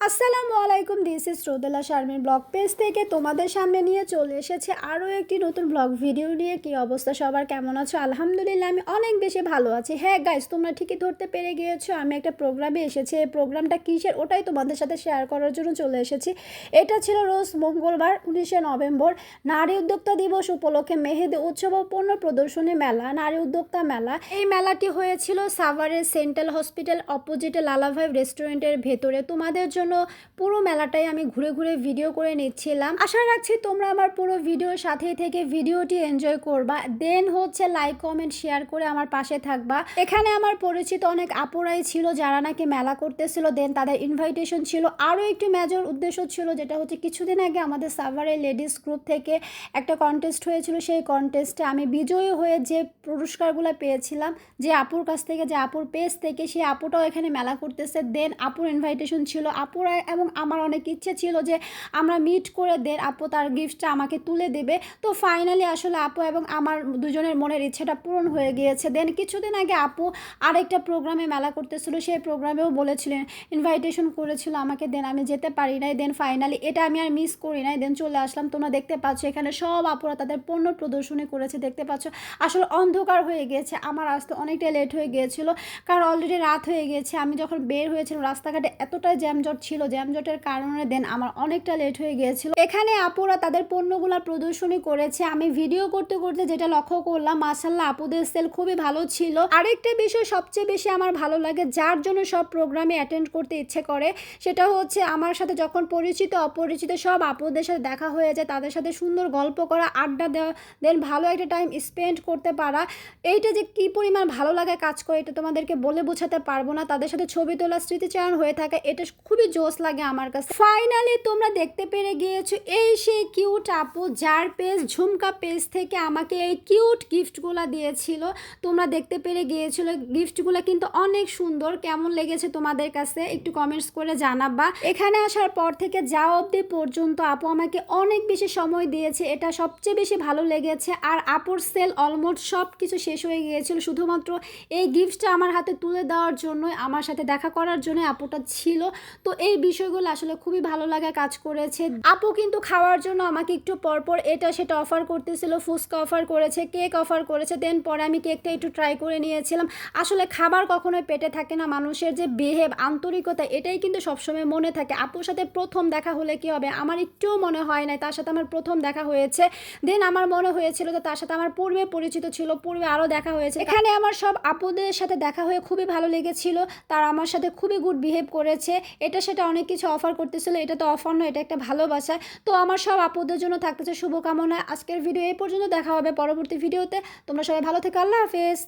আসসালামু আলাইকুম, this is Rodela Sharmin blog page থেকে তোমাদের সামনে নিয়ে চলে এসেছে আরও একটি নতুন ব্লগ ভিডিও নিয়ে। কি অবস্থা সবার, কেমন আছো? আলহামদুলিল্লাহ আমি অনেক বেশি ভালো আছি। হ্যাঁ গাইস, তোমরা ঠিকই ধরতে পেরে গিয়েছো, আমি একটা প্রোগ্রামে এসেছি। এই প্রোগ্রামটা কিসের ওটাই তোমাদের সাথে শেয়ার করার জন্য চলে এসেছি। এটা ছিল রোজ মঙ্গলবার 19শে নভেম্বর, নারী উদ্যোক্তা দিবস উপলক্ষে মেহেদি উৎসব ও পণ্য প্রদর্শনী মেলা, নারী উদ্যোক্তা মেলা। এই মেলাটি হয়েছিল সাভারের সেন্ট্রাল হসপিটাল অপোজিটে লালাভাইব রেস্টুরেন্টের ভেতরে। তোমাদের জন্য পুরো মেলাটাই আমি ঘুরে ঘুরে ভিডিও করে নিচ্ছিলাম। আশা রাখছি তোমরা আমার পুরো ভিডিওর সাথেই থেকে ভিডিওটি এনজয় করবা। দেন হচ্ছে লাইক কমেন্ট শেয়ার করে আমার পাশে থাকবা। এখানে আমার পরিচিত অনেক আপুরাই ছিল যারা নাকি মেলা করতেছিল। দেন তাদের ইনভাইটেশন ছিল। আরও একটি মেজর উদ্দেশ্য ছিল, যেটা হচ্ছে কিছুদিন আগে আমাদের সাভারের লেডিস গ্রুপ থেকে একটা কন্টেস্ট হয়েছিল। সেই কন্টেস্টে আমি বিজয়ী হয়ে যে পুরস্কারগুলো পেয়েছিলাম, যে আপুর কাছ থেকে, যে আপুর পেজ থেকে, সেই আপুটাও এখানে মেলা করতেছে। দেন আপুর ইনভাইটেশন ছিল, আপুরা এবং আমার অনেক ইচ্ছে ছিল যে আমরা মিট করে দেন আপু তার গিফটটা আমাকে তুলে দেবে। তো ফাইনালি আসলে আপু এবং আমার দুজনের মনের ইচ্ছেটা পূরণ হয়ে গিয়েছে। দেন কিছুদিন আগে আপু আরেকটা প্রোগ্রামে মেলা করতেছিল, সেই প্রোগ্রামেও বলেছিলেন, ইনভাইটেশন করেছিল আমাকে। দেন আমি যেতে পারি নাই। দেন ফাইনালি এটা আমি আর মিস করি নাই। দেন চলে আসলাম। তোমরা দেখতে পাচ্ছ এখানে সব আপুরা তাদের পণ্য প্রদর্শনী করেছে, দেখতে পাচ্ছ। আসলে অন্ধকার হয়ে গিয়েছে, আমার আসতে অনেকটা লেট হয়ে গিয়েছিল, কারণ অলরেডি রাত হয়ে গিয়েছে। আমি যখন বের হয়েছিলাম রাস্তাঘাটে এতটাই জ্যামজট ছিল, জ্যামজটের কারণে দেন আমার অনেকটা লেট হয়ে গিয়েছিল। এখানে আপুরা তাদের পণ্যগুলা প্রদর্শনী করেছে। আমি ভিডিও করতে করতে যেটা লক্ষ্য করলাম, মাশাআল্লাহ আপুদের সেল খুবই ভালো ছিল। আরেকটা বিষয় সবচেয়ে বেশি আমার ভালো লাগে, যার জন্য সব প্রোগ্রামে অ্যাটেন্ড করতে ইচ্ছে করে, সেটা হচ্ছে আমার সাথে যখন পরিচিত অপরিচিত সব আপুদের সাথে দেখা হয়ে যায়, তাদের সাথে সুন্দর গল্প করা, আড্ডা দেওয়া, দেন ভালো একটা টাইম স্পেন্ড করতে পারা। এইটা যে কি পরিমাণ ভালো লাগে কাজ করে, এটা তোমাদেরকে বলে বোঝাতে পারবো না। তাদের সাথে ছবি তোলা, স্মৃতিচারণ হয়ে থাকে, এটা খুবই জোশ লাগে আমার কাছে। ফাইনালি তোমরা দেখতে পেরে গিয়েছো এই সেই কিউট আপু, যার পেজ ঝুমকা পেজ থেকে আমাকে এই কিউট গিফটগুলো দিয়েছিল। তোমরা দেখতে পেরে গিয়েছিল গিফটগুলো কিন্তু অনেক সুন্দর। কেমন লেগেছে তোমাদের কাছে একটু কমেন্টস করে জানাবা। এখানে আসার পর থেকে যা অবধি পর্যন্ত আপু আমাকে অনেক বেশি সময় দিয়েছে, এটা সবচেয়ে বেশি ভালো লেগেছে। আর আপুর সেল অলমোস্ট সব কিছু শেষ হয়ে গিয়েছিল, শুধুমাত্র এই গিফটটা আমার হাতে তুলে দেওয়ার জন্যই, আমার সাথে দেখা করার জন্য আপুটা ছিল। তো এই বিষয়গুলো আসলে খুবই ভালো লাগা কাজ করেছে। আপু কিন্তু খাওয়ার জন্য আমাকে একটু পরপর এটা সেটা অফার করতেছিল, ফুচকা অফার করেছে, কেক অফার করেছে। দেন পরে আমি কেকটা একটু ট্রাই করে নিয়েছিলাম। আসলে খাবার কখনোই পেটে থাকে না, মানুষের যে বিহেভ, আন্তরিকতা, এটাই কিন্তু সবসময় মনে থাকে। আপুর সাথে প্রথম দেখা হলে কি হবে, আমার একটুও মনে হয় নাই তার সাথে আমার প্রথম দেখা হয়েছে। দেন আমার মনে হয়েছিল যে তার সাথে আমার পূর্বে পরিচিত ছিল, পূর্বে আরও দেখা হয়েছে। এখানে আমার সব আপুদের সাথে দেখা হয়ে খুবই ভালো লেগেছিল, তারা আমার সাথে খুবই গুড বিহেভ করেছে। এটা সেটা অনেক কিছু অফার করতেছিল, এটা তো অফার নয়, এটা একটা ভালোবাসা। তো আমার সব আপুদের জন্য থাকতেছে শুভকামনা। আজকের ভিডিও এই পর্যন্ত, দেখা হবে পরবর্তী ভিডিওতে। তোমরা সবাই ভালো থেকো, আল্লাহ হাফেজ।